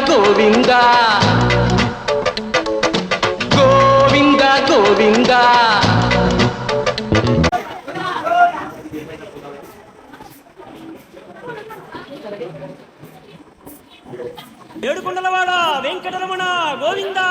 గోవిందా గోవిందా గోవిందా. ఏడుకొండలవాడ Venkataramana Govinda.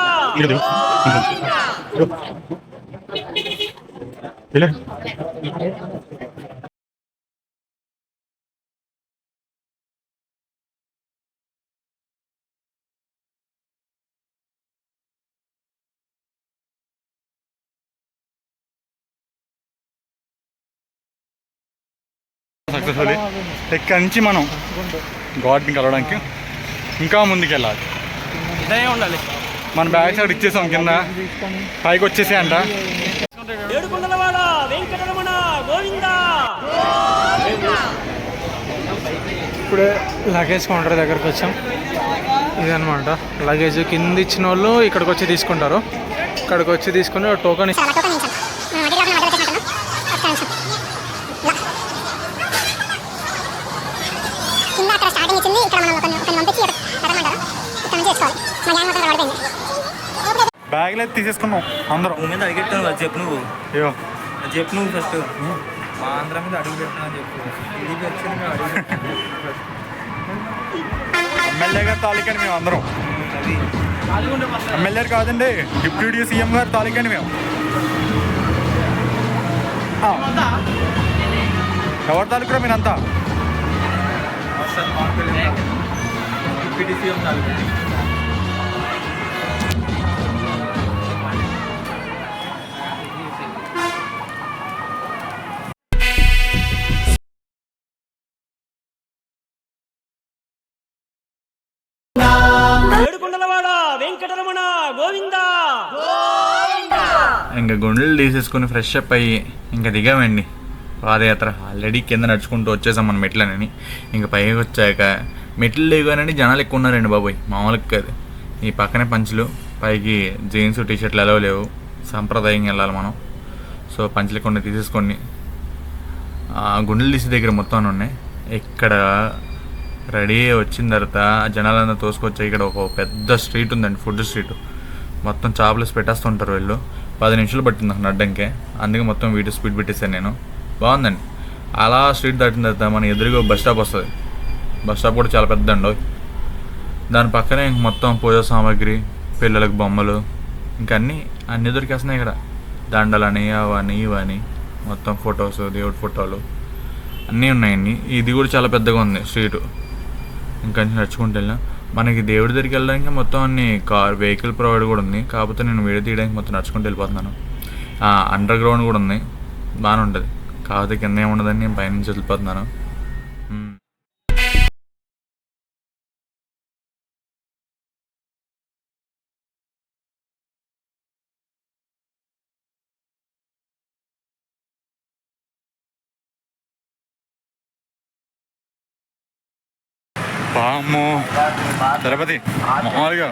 Successfully ఇక్కడి నుంచి మనం గాడ్ని కలవడానికి ఇంకా ముందుకు వెళ్ళాలి. ఇదే ఉండాలి. మన బ్యాగ్ సైడ్ ఇచ్చేసాం, కింద పైకి వచ్చేసే అంట. ఏడుకొండలవాడ వెంకటరమణ గోవిందా. ఇప్పుడే లగేజ్ కౌంటర్ దగ్గరకు వచ్చాం. ఇదనమాట లగేజ్. కింద ఇచ్చిన వాళ్ళు ఇక్కడికి వచ్చి తీసుకుంటారు. ఇక్కడికి వచ్చి తీసుకుని టోకెన్ బ్యాగ్లో తీసేసుకున్నాం అందరం. మీద అడిగెట్టాను కదా, చెప్పు నువ్వు. అయ్యో చెప్పు నువ్వు ఫస్ట్. మా ఆంధ్ర మీద అడుగు పెట్టినా చెప్పు. ఇది వచ్చింది మేము అడుగు. ఎమ్మెల్యే గారి తాలూకాని మేము అందరం. ఎమ్మెల్యే కాదండి, డిప్యూటీ సీఎం గారి తాలూకాని మేము. ఎవరి తాలూకా మీరంతా? డిప్యూటీ సీఎం తాలూకా. ఏడుకొండలవాడ వెంకటరమణ గోవిందా. ఇంకా గుండెలు తీసేసుకుని ఫ్రెష్ అప్ అయ్యి ఇంకా దిగామండి పాదయాత్ర. ఆల్రెడీ కింద నడుచుకుంటూ వచ్చేసాం మన మెట్లనని. ఇంకా పైకి వచ్చాక మెట్లు దిగానండి, జనాలు ఎక్కువ ఉన్నారండి బాబోయ్, మామూలుగా కాదు. ఈ పక్కనే పంచులు, పైకి జీన్స్ టీషర్ట్లు ఎలా లేవు, సాంప్రదాయంగా వెళ్ళాలి మనం. సో పంచులు కొన్ని తీసేసుకొని గుండెలు తీసే దగ్గర మొత్తం ఉన్నాయి. ఇక్కడ రెడీ వచ్చిన తర్వాత జనాలందరూ తోసుకొచ్చాయి. ఇక్కడ ఒక పెద్ద స్ట్రీట్ ఉందండి, ఫుడ్ స్ట్రీట్. మొత్తం చాపలేసి పెట్టేస్తుంటారు వీళ్ళు. 10 నిమిషాలు పట్టింది నాకు నడ్డంకే, అందుకే మొత్తం వీడియో స్పీడ్ పెట్టేశాను నేను. బాగుందండి. అలా స్ట్రీట్ దాటిన తర్వాత మన ఎదురుగా బస్ స్టాప్ వస్తుంది. బస్ స్టాప్ కూడా చాలా పెద్ద అండి. దాని పక్కనే మొత్తం పూజా సామాగ్రి, పిల్లలకు బొమ్మలు, ఇంకా అన్నీ దొరికేస్తున్నాయి ఇక్కడ. దండలని అవని ఇవని మొత్తం ఫొటోస్, దేవుడి ఫోటోలు అన్నీ ఉన్నాయండి. ఇది కూడా చాలా పెద్దగా ఉంది స్ట్రీటు. ఇంకా నడుచుకుంటూ వెళ్ళినా మనకి దేవుడి దగ్గరికి వెళ్ళడానికి మొత్తం అన్ని వెహికల్ ప్రొవైడ్ కూడా ఉంది. కాకపోతే నేను వీడియో తీయడానికి మొత్తం నడుచుకుంటూ వెళ్ళిపోతున్నాను. అండర్ గ్రౌండ్ కూడా ఉంది, బాగానే ఉంటుంది. కాకపోతే కింద ఏముండదని నేను పైనుంచి వెళ్ళిపోతున్నాను. బామ్మో తిరుపతి మామూలుగా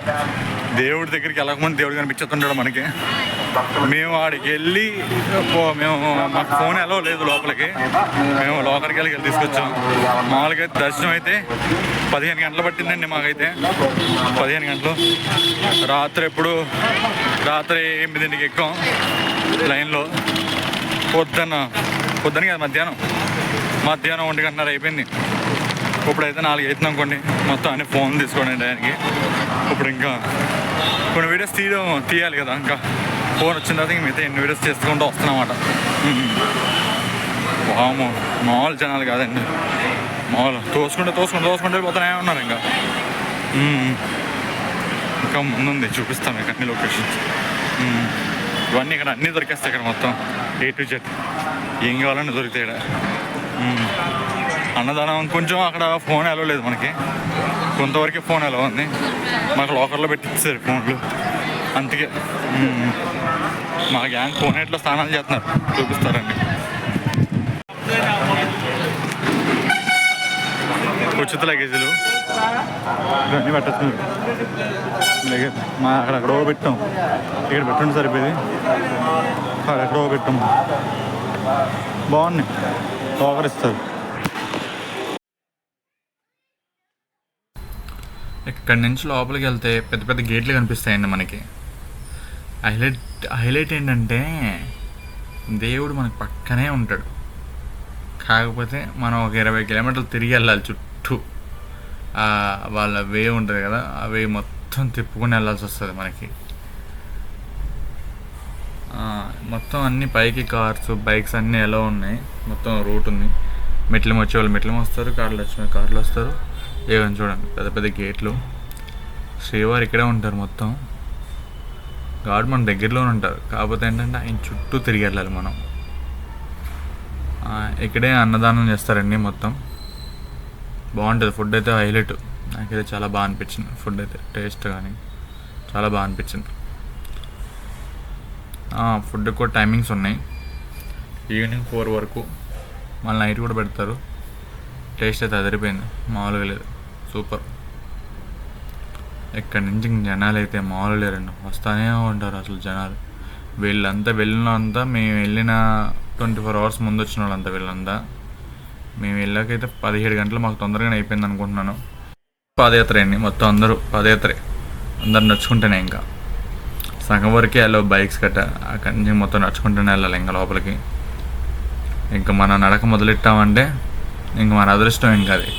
దేవుడి దగ్గరికి వెళ్ళకముందు దేవుడు కనిపించుతుంటాడు మనకి. మేము వాడికి వెళ్ళి మాకు ఫోన్ ఎలా లేదు లోపలికి, మేము లోపలికి వెళ్ళి తీసుకొచ్చాం. మామూలుగా దర్శనం అయితే 15 గంటలు పట్టిందండి మాకైతే. 15 గంటలు. రాత్రి 8ంటికి ఎక్కాం లైన్లో. పొద్దున కాదు, మధ్యాహ్నం 1:30 అయిపోయింది. ఇప్పుడైతే 4 అవుతుంది అనుకోండి. మొత్తం అన్ని ఫోన్ తీసుకోండి దానికి. ఇప్పుడు ఇంకా కొన్ని వీడియోస్ తీయాలి కదా, ఇంకా ఫోన్ వచ్చిన తర్వాత మిగతా ఎన్ని వీడియోస్ చేసుకుంటూ వస్తున్నమాట. వామో మామూలు జనాలు కాదండి, మామూలు తోసుకుంటూ పోతూనే ఉన్నారు. ఇంకా ముందుంది, చూపిస్తాం మీకు అన్ని లొకేషన్స్. ఇవన్నీ ఇక్కడ అన్నీ దొరికేస్తాయి. ఇక్కడ మొత్తం A to Z ఏం కావాలని దొరుకుతాయి ఇక్కడ. అన్నదానం కొంచెం అక్కడ ఫోన్ అలౌ లేదు మనకి, కొంతవరకే ఫోన్ అలౌ ఉంది. మాకు లాకర్లో పెట్టిస్తారు ఫోన్లు, అందుకే మా గ్యాంగ్ ఫోన్ ఎట్లా స్నానాలు చేస్తున్నారు చూపిస్తారండి. ఉచిత లగేజీలు ఇవన్నీ పెట్టచ్చు. లగేజ్ మా అక్కడెక్కడో పెట్టాం, ఇక్కడ పెట్టుండి సరిపోయింది. ఎక్కడో పెట్టాం బాగున్నాయి సహకరిస్తారు. ఇక్కడి నుంచి లోపలికి వెళ్తే పెద్ద పెద్ద గేట్లు కనిపిస్తాయండి మనకి. హైలైట్ ఏంటంటే దేవుడు మనకి పక్కనే ఉంటాడు, కాకపోతే మనం ఒక 20 కిలోమీటర్లు తిరిగి వెళ్ళాలి చుట్టూ. వాళ్ళ వే ఉంటుంది కదా, ఆ వే మొత్తం తిప్పుకొని వెళ్ళాల్సి వస్తుంది మనకి. మొత్తం అన్ని పైకి కార్స్ బైక్స్ అన్నీ ఎలా ఉన్నాయి, మొత్తం రూట్ ఉంది. మెట్లం వచ్చేవాళ్ళు మెట్లం వస్తారు, కార్లు వచ్చిన కార్లు వస్తారు. ఏమని చూడండి పెద్ద పెద్ద గేట్లు. శ్రీవారు ఇక్కడే ఉంటారు మొత్తం. గాడ్ మన దగ్గరలోనే ఉంటారు, కాకపోతే ఏంటంటే ఆయన చుట్టూ తిరిగి వెళ్ళాలి మనం. ఇక్కడే అన్నదానం చేస్తారండి మొత్తం. బాగుంటుంది ఫుడ్ అయితే హైలైట్. నాకైతే చాలా బాగా అనిపించింది ఫుడ్ అయితే, టేస్ట్ కానీ చాలా బాగా అనిపించింది. ఫుడ్ కూడా టైమింగ్స్ ఉన్నాయి, ఈవినింగ్ 4 వరకు, మళ్ళీ నైట్ కూడా పెడతారు. టేస్ట్ అయితే అదిరిపోయింది, మామూలుగా లేదు, సూపర్. ఇక్కడి నుంచి జనాలు అయితే మామూలు లేరండి, వస్తూనే ఉంటారు అసలు జనాలు. వీళ్ళంతా వెళ్ళినంతా మేము వెళ్ళిన 24 అవర్స్ ముందు వచ్చిన వాళ్ళంతా వీళ్ళంతా. మేము వెళ్ళాకైతే 17 గంటలు మాకు తొందరగానే అయిపోయింది అనుకుంటున్నాను. పాదయాత్ర అండి మొత్తం, అందరూ పాదయాత్రే, అందరు నడుచుకుంటేనే. ఇంకా సగం వరకే వెళ్ళవు బైక్స్ గట్ట, అక్కడి నుంచి మొత్తం నడుచుకుంటూనే వెళ్ళాలి ఇంకా లోపలికి. ఇంకా మనం నడక మొదలెట్టామంటే ఇంక మన అదృష్టం ఇంకా అది.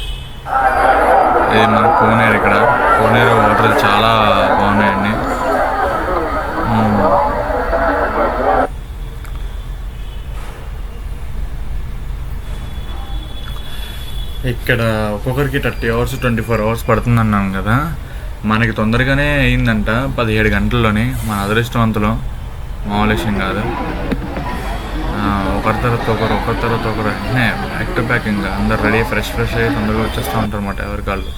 ఇది మన కోనేరు. ఇక్కడ కోనేరు వాటర్ చాలా బాగున్నాయండి. ఇక్కడ ఒక్కొక్కరికి 30 అవర్స్ 24 అవర్స్ పడుతుంది అన్నాం కదా, మనకి తొందరగానే అయిందంట 17 గంటల్లోనే. మన అదృష్టవంతులు, మామూలు విషయం కాదు. ఒకరి తర్వాత ఒకరు వెంటనే బ్యాక్ టు బ్యాక్ ఇంకా అందరు రెడీ ఫ్రెష్ అయ్యి తొందరగా వచ్చేస్తూ ఉంటారు అన్నమాట ఎవరి కాళ్ళు.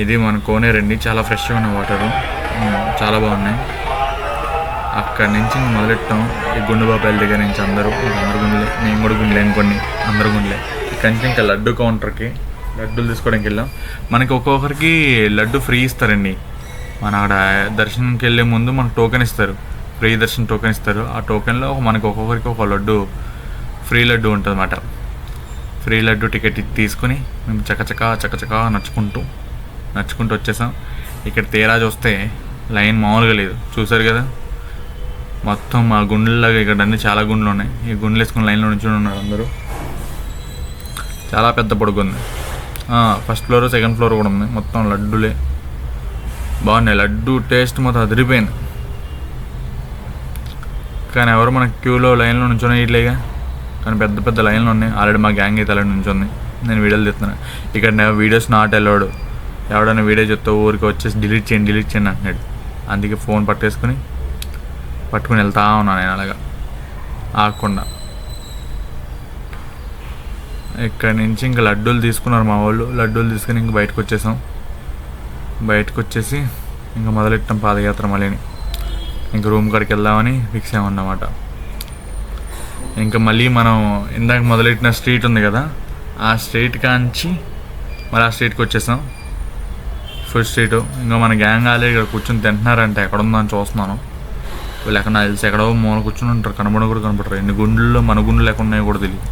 ఇది మన కోనేరండి, చాలా ఫ్రెష్గా ఉన్న వాటరు, చాలా బాగున్నాయి. అక్కడి నుంచి మొదలెట్టాం ఈ గుండు బాబాయిల దగ్గర నుంచి. అందరూ గుండెలే, మేము కూడా గుండెలేని కొన్ని, అందరూ గుండెలే. ఇక్కడి నుంచి ఇంకా లడ్డు కౌంటర్కి లడ్డూలు తీసుకోవడానికి వెళ్ళాం. మనకి ఒక్కొక్కరికి లడ్డు ఫ్రీ ఇస్తారండి. మన అక్కడ దర్శనంకి వెళ్ళే ముందు మనకు టోకెన్ ఇస్తారు, ఫ్రీ దర్శనం టోకెన్ ఇస్తారు. ఆ టోకెన్లో మనకు ఒక్కొక్కరికి ఒక లడ్డు, ఫ్రీ లడ్డు ఉంటుంది అన్నమాట. ఫ్రీ లడ్డు టికెట్ తీసుకుని మేము చకచకా నడుచుకుంటూ వచ్చేసాం. ఇక్కడ తీరా చూస్తే లైన్ మామూలుగా లేదు, చూసారు కదా. మొత్తం మా గుండెలాగా ఇక్కడ అన్నీ చాలా గుండెలు ఉన్నాయి. ఈ గుండెలు వేసుకుని లైన్లో నుంచి ఉన్నారు అందరూ. చాలా పెద్ద పొడుగు ఉంది. ఫస్ట్ ఫ్లోర్ సెకండ్ ఫ్లోర్ కూడా ఉంది, మొత్తం లడ్డులే బాగున్నాయి. లడ్డు టేస్ట్ మొత్తం అదిరిపోయింది. కానీ ఎవరు మనకి క్యూలో లైన్లో నుంచొని ఇట్లేగా, కానీ పెద్ద పెద్ద లైన్లు ఉన్నాయి. ఆల్రెడీ మా గ్యాంగ్ అయితే అలా నుంచుంది. నేను వీడియోలు తీస్తున్నాను. ఇక్కడ వీడియోస్ నాట్ అలౌడ్. ఎవడైనా వీడియో చెప్తే ఊరికి వచ్చేసి డిలీట్ చేయండి అంటున్నాడు. అందుకే ఫోన్ పట్టుకుని వెళ్తా ఉన్నాను నేను అలాగా ఆగకుండా. ఇక్కడి నుంచి ఇంకా లడ్డూలు తీసుకున్నారు మా వాళ్ళు. లడ్డూలు తీసుకుని ఇంక బయటకు వచ్చేసి ఇంకా మొదలెట్టాం పాదయాత్ర మళ్ళీని. ఇంక రూమ్ కాడికి వెళ్దామని ఫిక్స్ అయ్యామన్నమాట. ఇంకా మళ్ళీ మనం ఇందాక మొదలెట్టిన స్ట్రీట్ ఉంది కదా, ఆ స్ట్రీట్ కాంచి మళ్ళీ ఆ స్ట్రీట్కి వచ్చేసాం, ఫుడ్ స్ట్రీటు. ఇంకా మన గ్యాంగ్ ఆల్రెడీ ఇక్కడ కూర్చొని తింటున్నారంటే ఎక్కడ ఉందో అని చూస్తున్నాను. వీళ్ళు ఎక్కడ నాకు తెలిసి ఎక్కడో మూల కూర్చొని ఉంటారు, కనపడరు. ఎన్ని గుండెల్లో మన గుండెలు ఎక్కడ ఉన్నాయో కూడా తెలియదు.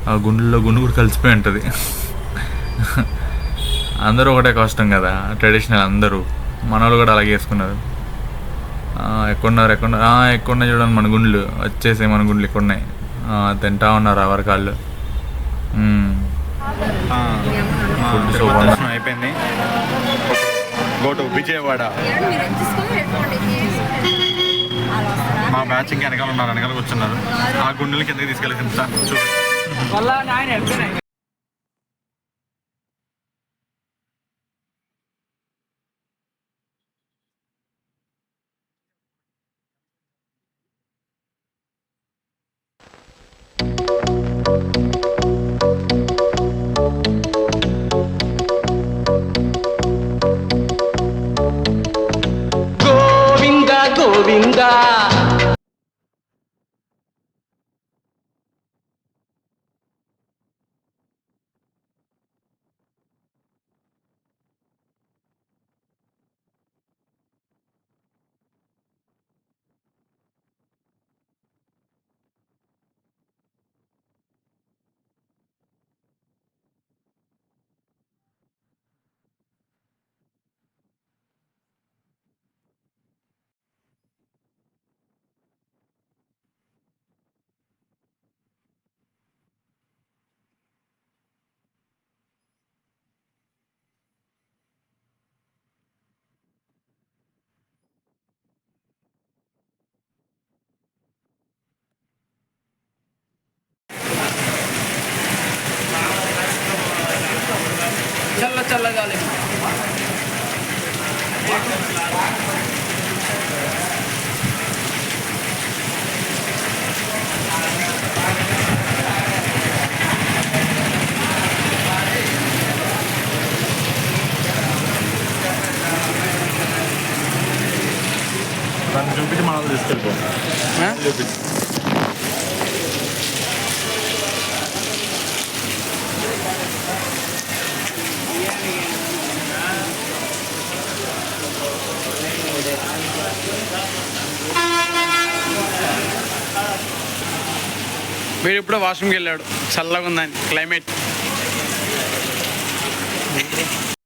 ఆ గుండెల్లో గుండు కూడా కలిసిపోయి ఉంటుంది. అందరూ ఒకటే కష్టం కదా, ట్రెడిషనల్ అందరూ. మన వాళ్ళు కూడా అలాగే వేసుకున్నారు. ఎక్కడున్నారు ఎక్కడున్నాయి చూడండి మన గుండెలు వచ్చేసి, మన గుండెలు ఎక్కడున్నాయి తింటా ఉన్నారు ఎవరి కాళ్ళు. ఫుడ్ సూపర్ అయిపోయింది. Go to Vijayawada. మా బ్యాచ్ ఇంకా వెనకాల కూర్చున్నారు. ఆ గుండెలకి ఎందుకు తీసుకెళ్ళి చూ గోవిందా వెళ్ళిపో. వీడు ఇప్పుడు వాష్రూమ్కి వెళ్ళాడు, చల్లగా ఉందని క్లైమేట్.